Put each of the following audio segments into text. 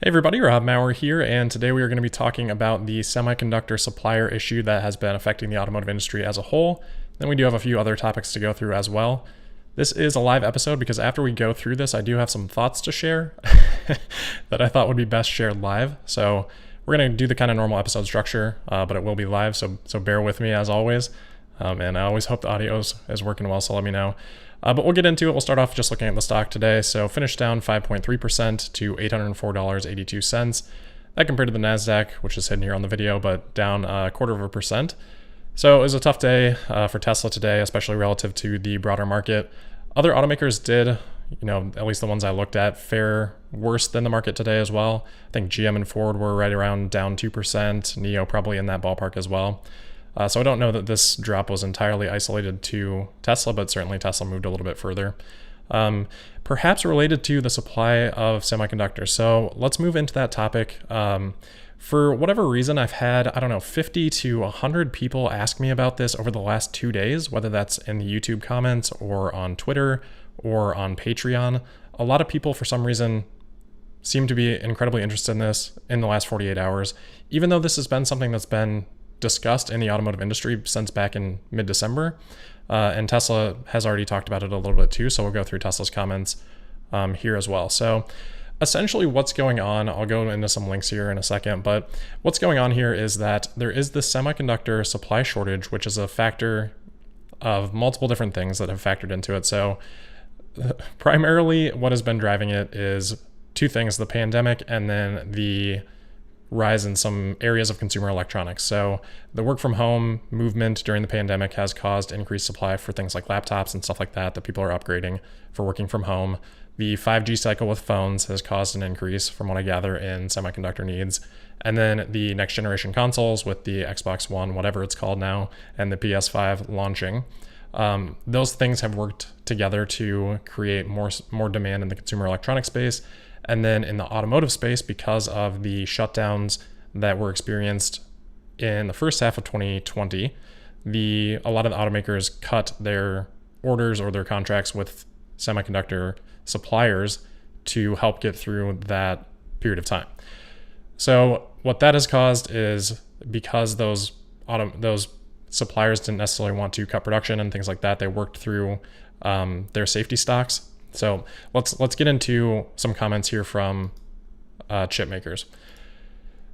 Hey everybody, Rob Maurer here, and today we are going to be talking about the semiconductor supplier issue that has been affecting the automotive industry as a whole. Then we do have a few other topics to go through as well. This is a live episode because after we go through this, I do have some thoughts to share that I thought would be best shared live. So we're going to do the kind of normal episode structure, but it will be live, so bear with me as always. And I always hope the audio is working well, so let me know. But we'll get into it. We'll start off just looking at the stock today. So finished down 5.3% to $804.82. That compared to the NASDAQ, which is hidden here on the video, but down 0.25%. So it was a tough day for Tesla today, especially relative to the broader market. Other automakers did, at least the ones I looked at, fare worse than the market today as well. I think GM and Ford were right around down 2%. NIO probably in that ballpark as well. So I don't know that this drop was entirely isolated to Tesla, but certainly Tesla moved a little bit further. Perhaps related to the supply of semiconductors. So let's move into that topic. For whatever reason, I've had, 50 to 100 people ask me about this over the last 2 days, whether that's in the YouTube comments or on Twitter or on Patreon. A lot of people, for some reason, seem to be incredibly interested in this in the last 48 hours, even though this has been something that's been discussed in the automotive industry since back in mid-December, and Tesla has already talked about it a little bit too, so we'll go through Tesla's comments here as well. So essentially what's going on, I'll go into some links here in a second, but what's going on here is that there is this semiconductor supply shortage, which is a factor of multiple different things that have factored into it. So primarily what has been driving it is two things: the pandemic and then the rise in some areas of consumer electronics. So the work from home movement during the pandemic has caused increased supply for things like laptops and stuff like that people are upgrading for working from home. The 5G cycle with phones has caused an increase, from what I gather, in semiconductor needs. And then the next generation consoles with the Xbox One, whatever it's called now, and the PS5 launching. Those things have worked together to create more demand in the consumer electronics space. And then in the automotive space, because of the shutdowns that were experienced in the first half of 2020, a lot of the automakers cut their orders or their contracts with semiconductor suppliers to help get through that period of time. So what that has caused is, because those suppliers didn't necessarily want to cut production and things like that, they worked through their safety stocks. So let's get into some comments here from chip makers.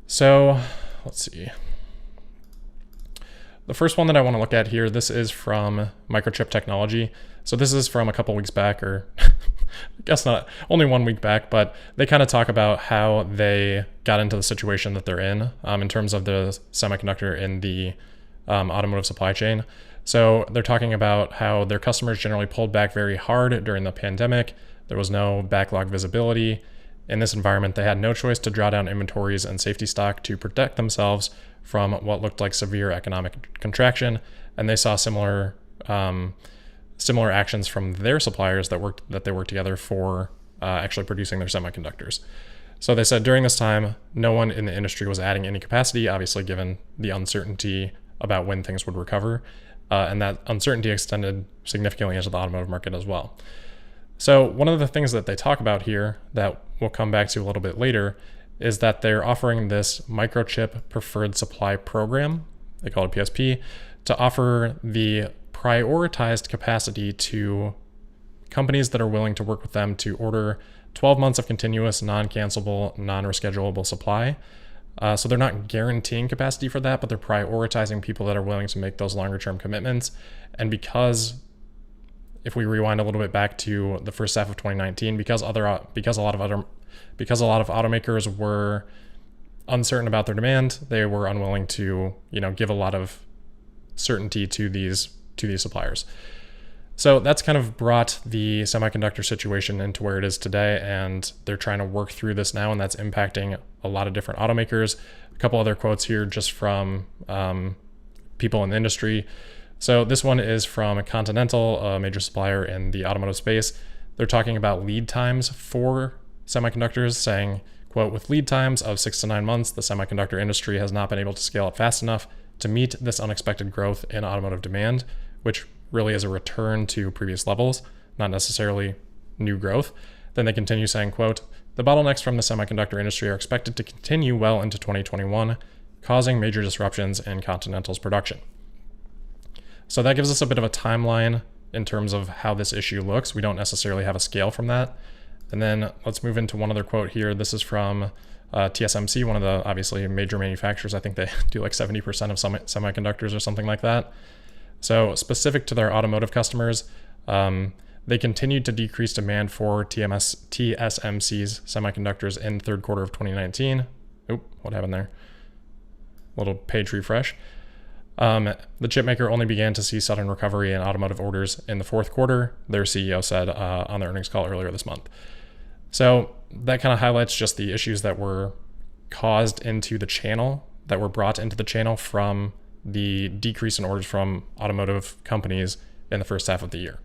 So let's see. The first one that I want to look at here, this is from Microchip Technology. So this is from a couple weeks back, or I guess not only 1 week back, but they kind of talk about how they got into the situation that they're in terms of the semiconductor in the automotive supply chain. So they're talking about how their customers generally pulled back very hard during the pandemic. There was no backlog visibility. In this environment, they had no choice to draw down inventories and safety stock to protect themselves from what looked like severe economic contraction. And they saw similar actions from their suppliers that they worked together for actually producing their semiconductors. So they said during this time, no one in the industry was adding any capacity, obviously given the uncertainty about when things would recover. And that uncertainty extended significantly into the automotive market as well. So one of the things that they talk about here that we'll come back to a little bit later is that they're offering this microchip preferred supply program, they call it PSP, to offer the prioritized capacity to companies that are willing to work with them to order 12 months of continuous, non-cancelable, non-reschedulable supply. So they're not guaranteeing capacity for that, but they're prioritizing people that are willing to make those longer term commitments. And because, if we rewind a little bit back to the first half of 2019, because a lot of automakers were uncertain about their demand, they were unwilling to, give a lot of certainty to these suppliers. So that's kind of brought the semiconductor situation into where it is today, and they're trying to work through this now, and that's impacting a lot of different automakers. A couple other quotes here just from people in the industry. So this one is from Continental, a major supplier in the automotive space. They're talking about lead times for semiconductors, saying, quote, "With lead times of 6 to 9 months, the semiconductor industry has not been able to scale up fast enough to meet this unexpected growth in automotive demand," which really is a return to previous levels, not necessarily new growth. Then they continue saying, quote, "The bottlenecks from the semiconductor industry are expected to continue well into 2021, causing major disruptions in Continental's production." So that gives us a bit of a timeline in terms of how this issue looks. We don't necessarily have a scale from that. And then let's move into one other quote here. This is from TSMC, one of the obviously major manufacturers. I think they do like 70% of semiconductors or something like that. So specific to their automotive customers, they continued to decrease demand for TSMC's semiconductors in the third quarter of 2019. Oop, what happened there? Little page refresh. The chipmaker only began to see sudden recovery in automotive orders in the fourth quarter, their CEO said on their earnings call earlier this month. So that kind of highlights just the issues that were caused into the channel, that were brought into the channel from the decrease in orders from automotive companies in the first half of the year.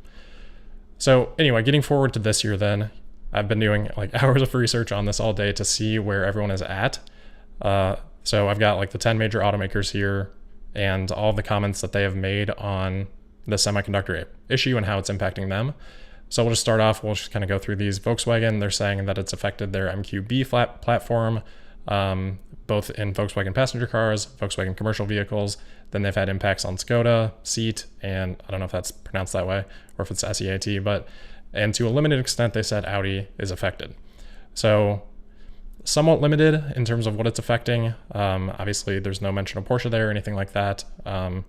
So anyway, getting forward to this year then, I've been doing like hours of research on this all day to see where everyone is at. So I've got like the 10 major automakers here and all the comments that they have made on the semiconductor issue and how it's impacting them. So we'll just start off, we'll just kind of go through these. Volkswagen, they're saying that it's affected their MQB platform, both in Volkswagen passenger cars, Volkswagen commercial vehicles. Then they've had impacts on Skoda, Seat, and I don't know if that's pronounced that way or if it's SEAT, and to a limited extent, they said Audi is affected. So somewhat limited in terms of what it's affecting. Obviously, there's no mention of Porsche there or anything like that. And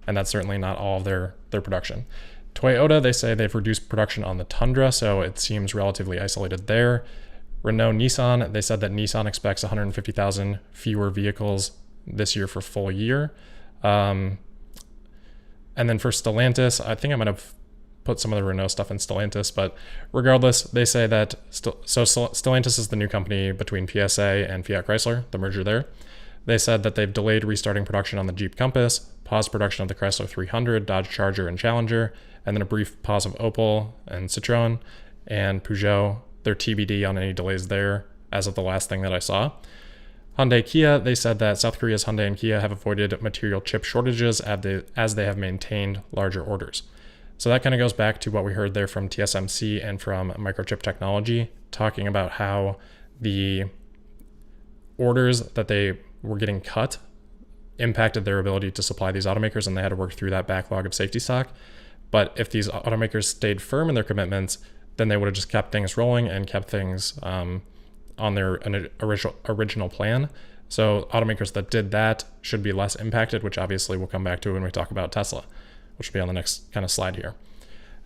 that's certainly not all of their production. Toyota, they say they've reduced production on the Tundra, so it seems relatively isolated there. Renault Nissan, they said that Nissan expects 150,000 fewer vehicles this year for full year. And then for Stellantis, I think I'm going to put some of the Renault stuff in Stellantis, but regardless, they say that Stellantis is the new company between PSA and Fiat Chrysler, the merger there. They said that they've delayed restarting production on the Jeep Compass, paused production of the Chrysler 300, Dodge Charger, and Challenger, and then a brief pause of Opel and Citroën and Peugeot. They're TBD on any delays there as of the last thing that I saw. Hyundai Kia, they said that South Korea's Hyundai and Kia have avoided material chip shortages as they have maintained larger orders. So that kind of goes back to what we heard there from TSMC and from Microchip Technology, talking about how the orders that they were getting cut impacted their ability to supply these automakers, and they had to work through that backlog of safety stock. But if these automakers stayed firm in their commitments, then they would have just kept things rolling and kept things on their original plan. So automakers that did that should be less impacted, which obviously we'll come back to when we talk about Tesla, which will be on the next kind of slide here.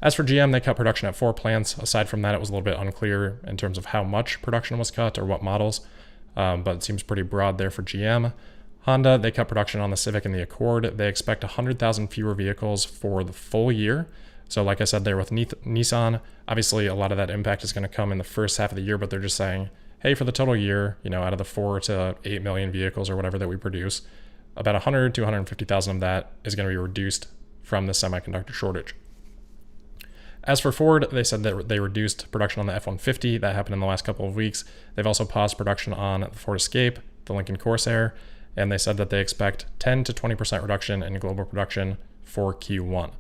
As for GM, they cut production at 4 plants. Aside from that, it was a little bit unclear in terms of how much production was cut or what models, but it seems pretty broad there for GM. Honda, they cut production on the Civic and the Accord. They expect 100,000 fewer vehicles for the full year. So like I said there with Nissan, obviously a lot of that impact is going to come in the first half of the year, but they're just saying, hey, for the total year, out of the 4 to 8 million vehicles or whatever that we produce, about 100 to 150,000 of that is going to be reduced from the semiconductor shortage. As for Ford, they said that they reduced production on the F-150. That happened in the last couple of weeks. They've also paused production on the Ford Escape, the Lincoln Corsair, and they said that they expect 10 to 20% reduction in global production for Q1.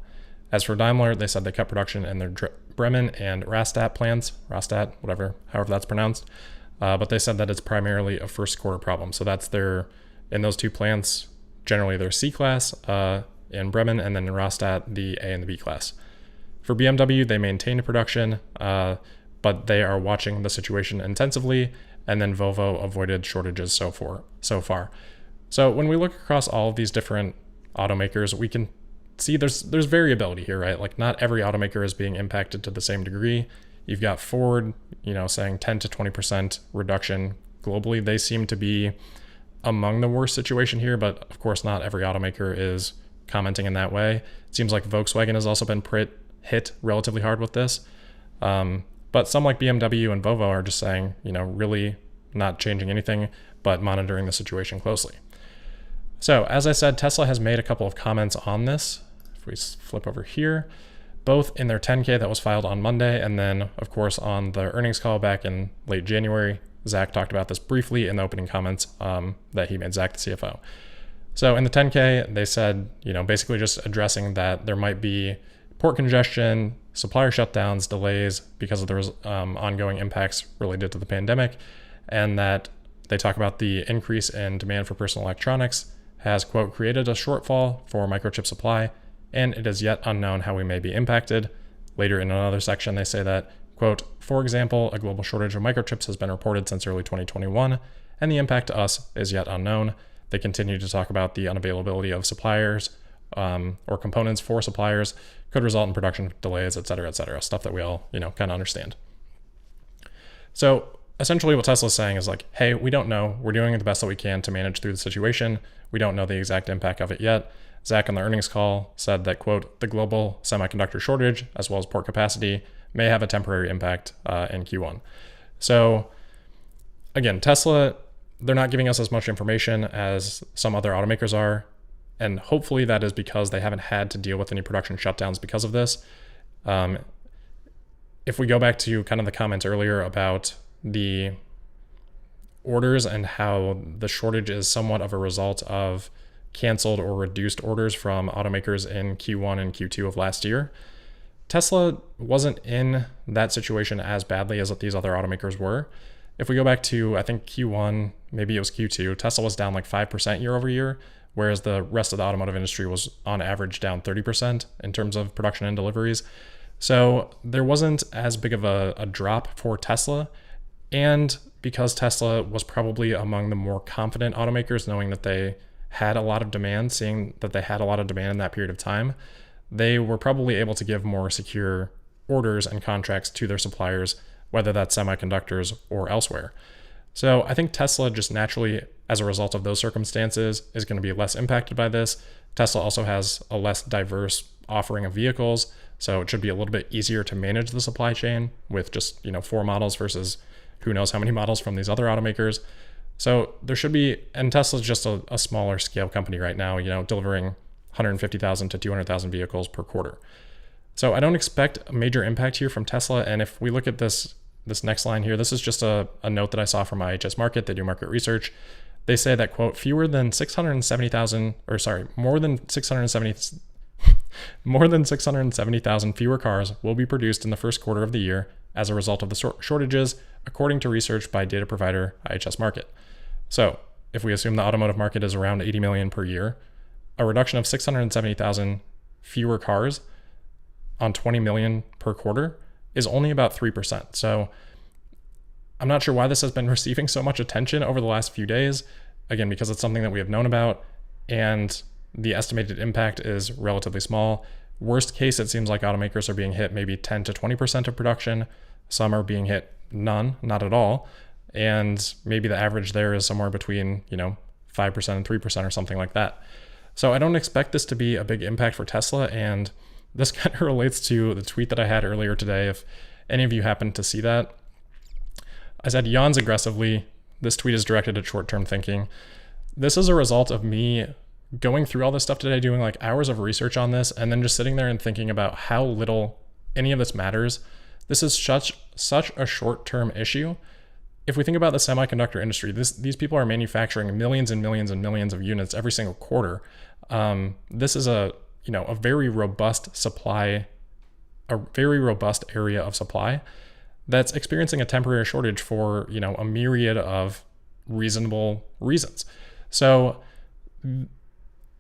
As for Daimler, they said they cut production in their Bremen and Rastatt plants, however that's pronounced, but they said that it's primarily a first quarter problem. So that's in those 2 plants, generally their C-class in Bremen, and then in Rastatt, the A and the B class. For BMW, they maintained production, but they are watching the situation intensively, and then Volvo avoided shortages so far. So when we look across all of these different automakers, we can see there's variability here, right? Like not every automaker is being impacted to the same degree. You've got Ford, saying 10 to 20% reduction globally. They seem to be among the worst situation here, but of course not every automaker is commenting in that way. It seems like Volkswagen has also been hit relatively hard with this. But some like BMW and Volvo are just saying, really not changing anything, but monitoring the situation closely. So as I said, Tesla has made a couple of comments on this. If we flip over here, both in their 10K that was filed on Monday, and then of course on the earnings call back in late January, Zach talked about this briefly in the opening comments that he made, Zach, the CFO. So in the 10K, they said, basically just addressing that there might be port congestion, supplier shutdowns, delays because of the ongoing impacts related to the pandemic, and that they talk about the increase in demand for personal electronics has, quote, created a shortfall for microchip supply, and it is yet unknown how we may be impacted. Later in another section, they say that, quote, for example, a global shortage of microchips has been reported since early 2021, and the impact to us is yet unknown. They continue to talk about the unavailability of suppliers or components for suppliers could result in production delays, et cetera, stuff that we all, kind of understand. So essentially what Tesla's saying is like, hey, we don't know. We're doing the best that we can to manage through the situation. We don't know the exact impact of it yet. Zach on the earnings call said that, quote, the global semiconductor shortage as well as port capacity may have a temporary impact in Q1. So again, Tesla, they're not giving us as much information as some other automakers are. And hopefully that is because they haven't had to deal with any production shutdowns because of this. If we go back to kind of the comments earlier about the orders and how the shortage is somewhat of a result of canceled or reduced orders from automakers in Q1 and Q2 of last year, Tesla wasn't in that situation as badly as these other automakers were. If we go back to, I think Q1, maybe it was Q2, Tesla was down like 5% year over year, whereas the rest of the automotive industry was on average down 30% in terms of production and deliveries. So there wasn't as big of a drop for Tesla. And because Tesla was probably among the more confident automakers, knowing that they had a lot of demand, seeing that they had a lot of demand in that period of time, they were probably able to give more secure orders and contracts to their suppliers, whether that's semiconductors or elsewhere. So I think Tesla just naturally, as a result of those circumstances, is going to be less impacted by this. Tesla also has a less diverse offering of vehicles, so it should be a little bit easier to manage the supply chain with just 4 models versus who knows how many models from these other automakers. So there should be, and Tesla's just a smaller scale company right now, delivering 150,000 to 200,000 vehicles per quarter. So I don't expect a major impact here from Tesla. And if we look at this next line here, this is just a note that I saw from IHS Markit. They do market research. They say that, quote, more than 670,000 fewer cars will be produced in the first quarter of the year as a result of the shortages, according to research by data provider IHS Markit. So if we assume the automotive market is around 80 million per year, a reduction of 670,000 fewer cars on 20 million per quarter is only about 3%. So I'm not sure why this has been receiving so much attention over the last few days, again, because it's something that we have known about and the estimated impact is relatively small. Worst case, it seems like automakers are being hit maybe 10 to 20% of production. Some are being hit none, not at all. And maybe the average there is somewhere between, 5% and 3% or something like that. So I don't expect this to be a big impact for Tesla. And this kind of relates to the tweet that I had earlier today. If any of you happen to see that, I said yawns aggressively. This tweet is directed at short-term thinking. This is a result of me going through all this stuff today, doing like hours of research on this, and then just sitting there and thinking about how little any of this matters. This is such a short-term issue. If we think about the semiconductor industry, these people are manufacturing millions and millions and millions of units every single quarter. This is a very robust supply, a very robust area of supply that's experiencing a temporary shortage for, a myriad of reasonable reasons. So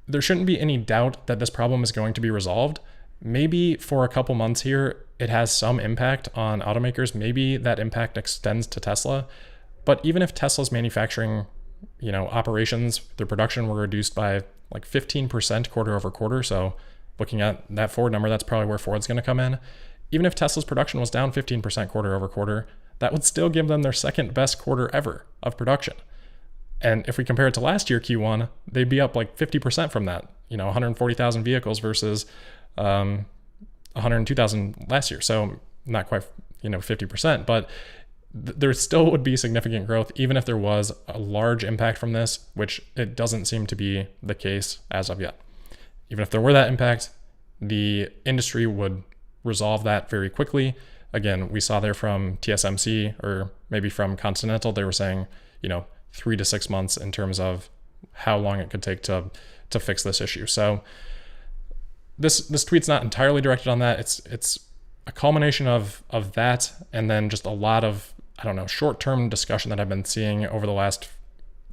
there shouldn't be any doubt that this problem is going to be resolved. Maybe for a couple months here, it has some impact on automakers. Maybe that impact extends to Tesla. But even if Tesla's manufacturing, operations, their production were reduced by like 15% quarter over quarter. So looking at that Ford number, that's probably where Ford's going to come in. Even if Tesla's production was down 15% quarter over quarter, that would still give them their second best quarter ever of production. And if we compare it to last year, Q1, they'd be up like 50% from that, 140,000 vehicles versus 102,000 last year. So not quite, 50%, but there still would be significant growth, even if there was a large impact from this, which it doesn't seem to be the case as of yet. Even if there were that impact, the industry would resolve that very quickly. Again, we saw there from TSMC or maybe from Continental, they were saying, 3 to 6 months in terms of how long it could take to fix this issue. So this tweet's not entirely directed on that. It's a culmination of that, and then just a lot of, I don't know, short-term discussion that I've been seeing over the last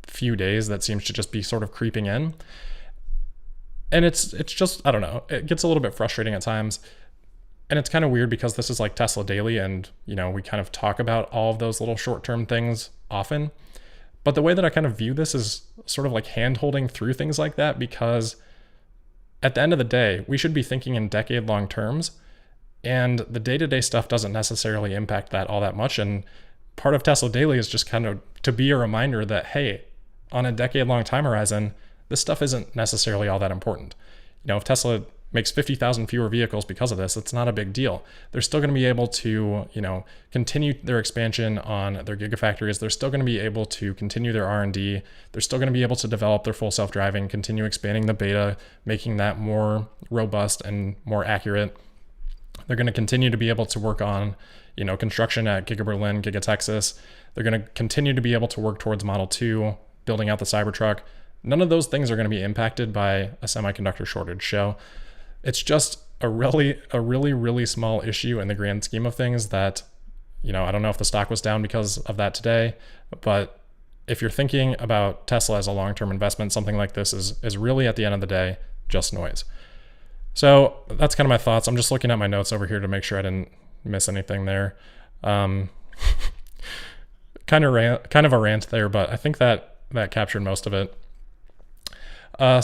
few days that seems to just be sort of creeping in. And it's just, I don't know, it gets a little bit frustrating at times. And it's kind of weird because this is like Tesla Daily, and, you know, we kind of talk about all of those little short-term things often. But the way that I kind of view this is sort of like hand-holding through things like that, because at the end of the day, we should be thinking in decade-long terms, and the day-to-day stuff doesn't necessarily impact that all that much. And part of Tesla Daily is just kind of to be a reminder that, hey, on a decade-long time horizon, this stuff isn't necessarily all that important. You know, if Tesla makes 50,000 fewer vehicles because of this, it's not a big deal. They're still going to be able to, you know, continue their expansion on their gigafactories. They're still going to be able to continue their R&D. They're still going to be able to develop their full self-driving, continue expanding the beta, making that more robust and more accurate. They're going to continue to be able to work on, you know, construction at Giga Berlin, Giga Texas. They're going to continue to be able to work towards Model 2, building out the Cybertruck. None of those things are going to be impacted by a semiconductor shortage. So it's just a really small issue in the grand scheme of things that, you know, I don't know if the stock was down because of that today, but if you're thinking about Tesla as a long-term investment, something like this is really, at the end of the day, just noise. So that's kind of my thoughts. I'm just looking at my notes over here to make sure I didn't miss anything there. Kind of a rant there, but I think that captured most of it.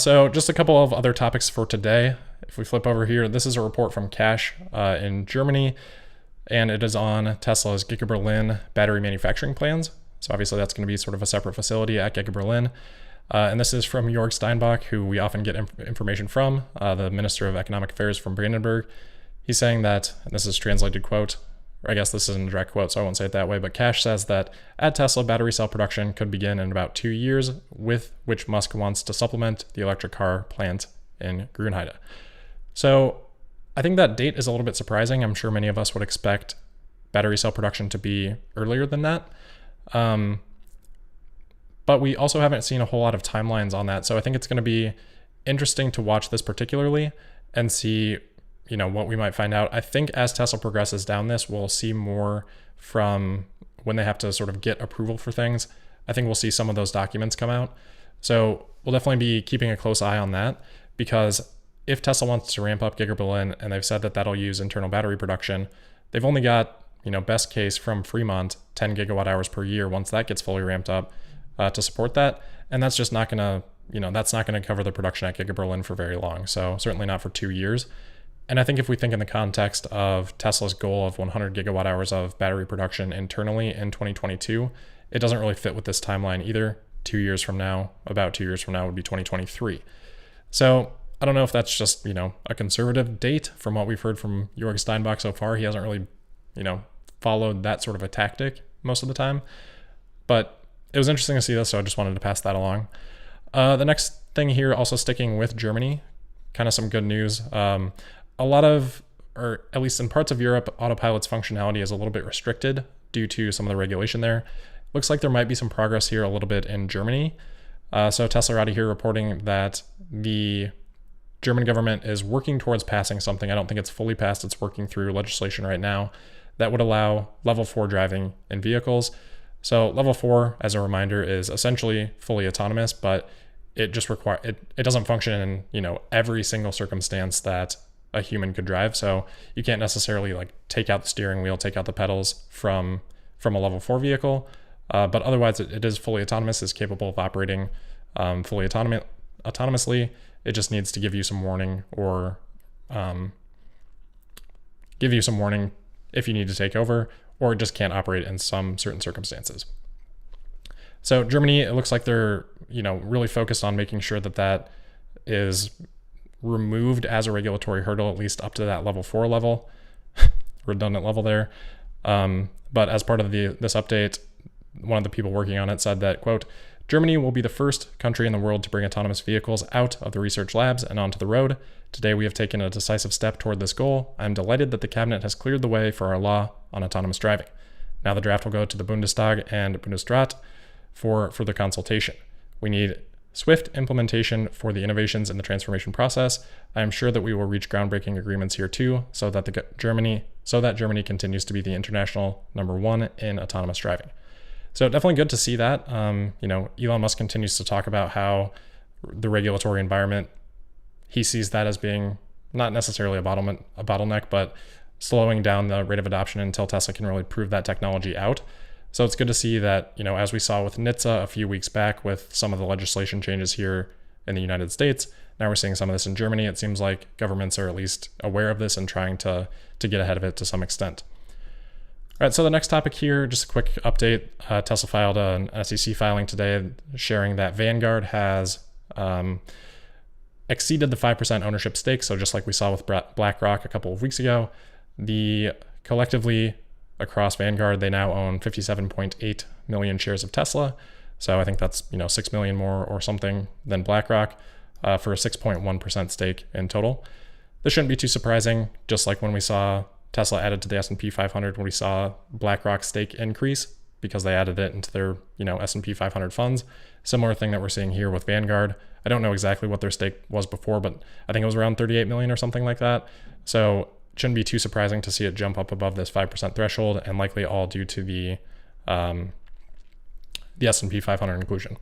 So just a couple of other topics for today. If we flip over here, this is a report from Cash in Germany, and it is on Tesla's Giga Berlin battery manufacturing plans. So obviously that's going to be sort of a separate facility at Giga Berlin. And this is from Jörg Steinbach, who we often get information from, the Minister of Economic Affairs from Brandenburg. He's saying that, and this is translated quote, or I guess this isn't a direct quote, so I won't say it that way, but Cash says that at Tesla, battery cell production could begin in about 2 years, with which Musk wants to supplement the electric car plant in Grünheide. So I think that date is a little bit surprising. I'm sure many of us would expect battery cell production to be earlier than that. But we also haven't seen a whole lot of timelines on that. So I think it's going to be interesting to watch this particularly and see, you know, what we might find out. I think as Tesla progresses down this, we'll see more from when they have to sort of get approval for things. I think we'll see some of those documents come out. So we'll definitely be keeping a close eye on that, because if Tesla wants to ramp up Giga Berlin, and they've said that that'll use internal battery production, they've only got, you know, best case from Fremont, 10 gigawatt hours per year once that gets fully ramped up to support that. And that's just not going to, you know, that's not going to cover the production at Giga Berlin for very long. So certainly not for 2 years. And I think if we think in the context of Tesla's goal of 100 gigawatt hours of battery production internally in 2022, it doesn't really fit with this timeline either. 2 years from now, about 2 years from now, would be 2023. So I don't know if that's just, you know, a conservative date from what we've heard from Jörg Steinbach so far. He hasn't really, you know, followed that sort of a tactic most of the time. But it was interesting to see this, so I just wanted to pass that along. The next thing here, also sticking with Germany, kind of some good news. A lot of, or at least in parts of Europe, Autopilot's functionality is a little bit restricted due to some of the regulation there. Looks like there might be some progress here a little bit in Germany. So Tesla out of here reporting that the German government is working towards passing something. I don't think it's fully passed. It's working through legislation right now that would allow level 4 driving in vehicles. So level 4, as a reminder, is essentially fully autonomous, but it just it doesn't function in, you know, every single circumstance that a human could drive. So you can't necessarily like take out the steering wheel, take out the pedals from a level 4 vehicle. But otherwise it is fully autonomous, is capable of operating fully autonomously. It just needs to give you some warning, or give you some warning if you need to take over, or it just can't operate in some certain circumstances. So Germany, it looks like they're, you know, really focused on making sure that that is removed as a regulatory hurdle, at least up to that level 4 level, redundant level there. But as part of this update, one of the people working on it said that, quote, Germany will be the first country in the world to bring autonomous vehicles out of the research labs and onto the road. Today, we have taken a decisive step toward this goal. I'm delighted that the cabinet has cleared the way for our law on autonomous driving. Now the draft will go to the Bundestag and Bundesrat for further consultation. We need swift implementation for the innovations in the transformation process. I am sure that we will reach groundbreaking agreements here too, so that so that Germany continues to be the international number one in autonomous driving. So definitely good to see that. Elon Musk continues to talk about how the regulatory environment, he sees that as being not necessarily a bottleneck, but slowing down the rate of adoption until Tesla can really prove that technology out. So it's good to see that, as we saw with NHTSA a few weeks back with some of the legislation changes here in the United States, now we're seeing some of this in Germany. It seems like governments are at least aware of this and trying to get ahead of it to some extent. All right, so the next topic here, just a quick update. Tesla filed an SEC filing today sharing that Vanguard has exceeded the 5% ownership stake. So just like we saw with BlackRock a couple of weeks ago, collectively across Vanguard, they now own 57.8 million shares of Tesla. So I think that's 6 million more or something than BlackRock for a 6.1% stake in total. This shouldn't be too surprising, just like when we saw Tesla added to the S&P 500, when we saw BlackRock's stake increase because they added it into their S&P 500 funds. Similar thing that we're seeing here with Vanguard. I don't know exactly what their stake was before, but I think it was around 38 million or something like that. So it shouldn't be too surprising to see it jump up above this 5% threshold, and likely all due to the S&P 500 inclusion.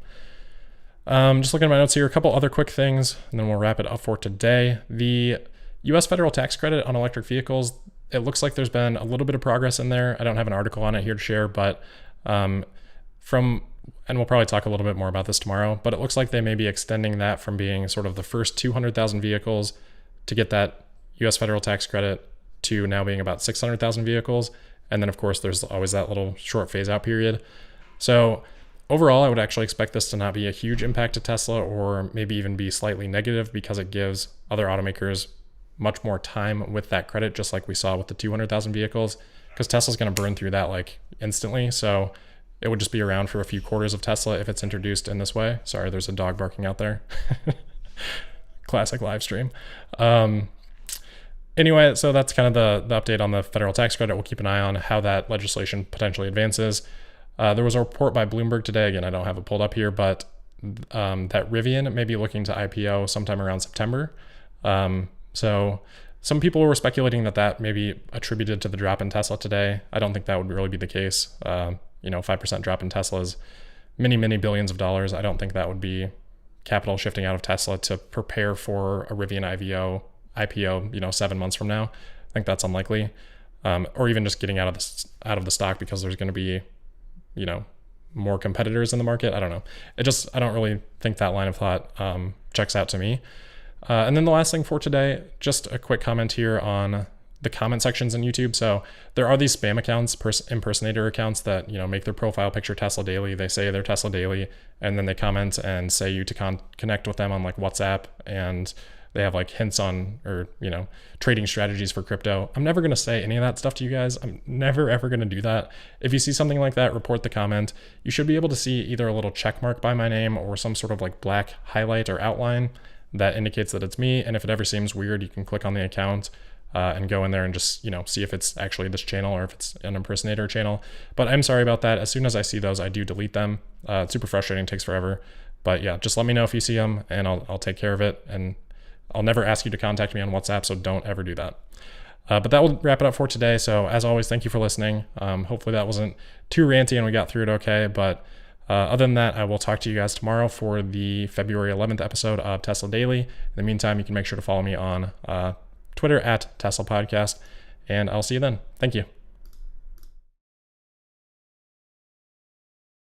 Just looking at my notes here, a couple other quick things, and then we'll wrap it up for today. The U.S. federal tax credit on electric vehicles, it looks like there's been a little bit of progress in there. I don't have an article on it here to share, but and we'll probably talk a little bit more about this tomorrow, but it looks like they may be extending that from being sort of the first 200,000 vehicles to get that U.S. federal tax credit to now being about 600,000 vehicles. And then, of course, there's always that little short phase out period. So overall, I would actually expect this to not be a huge impact to Tesla, or maybe even be slightly negative, because it gives other automakers much more time with that credit, just like we saw with the 200,000 vehicles, because Tesla's going to burn through that like instantly. So it would just be around for a few quarters of Tesla if it's introduced in this way. Sorry, there's a dog barking out there. Classic live stream. Anyway, so that's kind of the update on the federal tax credit. We'll keep an eye on how that legislation potentially advances. There was a report by Bloomberg today. Again, I don't have it pulled up here, but that Rivian may be looking to IPO sometime around September. So some people were speculating that may be attributed to the drop in Tesla today. I don't think that would really be the case. 5% drop in Tesla is many, many billions of dollars. I don't think that would be capital shifting out of Tesla to prepare for a Rivian IPO, 7 months from now. I think that's unlikely. Or even just getting out of the stock because there's going to be, more competitors in the market. I don't know. I don't really think that line of thought checks out to me. And then the last thing for today, just a quick comment here on the comment sections in YouTube. So there are these spam accounts, impersonator accounts that, make their profile picture Tesla Daily. They say they're Tesla Daily, and then they comment and say you to connect with them on like WhatsApp, and they have like hints on, or, trading strategies for crypto. I'm never going to say any of that stuff to you guys. I'm never, ever going to do that. If you see something like that, report the comment. You should be able to see either a little check mark by my name or some sort of like black highlight or outline that indicates that it's me. And if it ever seems weird, you can click on the account and go in there and just, see if it's actually this channel or if it's an impersonator channel. But I'm sorry about that. As soon as I see those, I do delete them. It's super frustrating, takes forever. But yeah, just let me know if you see them and I'll take care of it. And I'll never ask you to contact me on WhatsApp, so don't ever do that. But that will wrap it up for today. So as always, thank you for listening. Hopefully that wasn't too ranty and we got through it okay. But other than that, I will talk to you guys tomorrow for the February 11th episode of Tesla Daily. In the meantime, you can make sure to follow me on Twitter at Tesla Podcast, and I'll see you then. Thank you.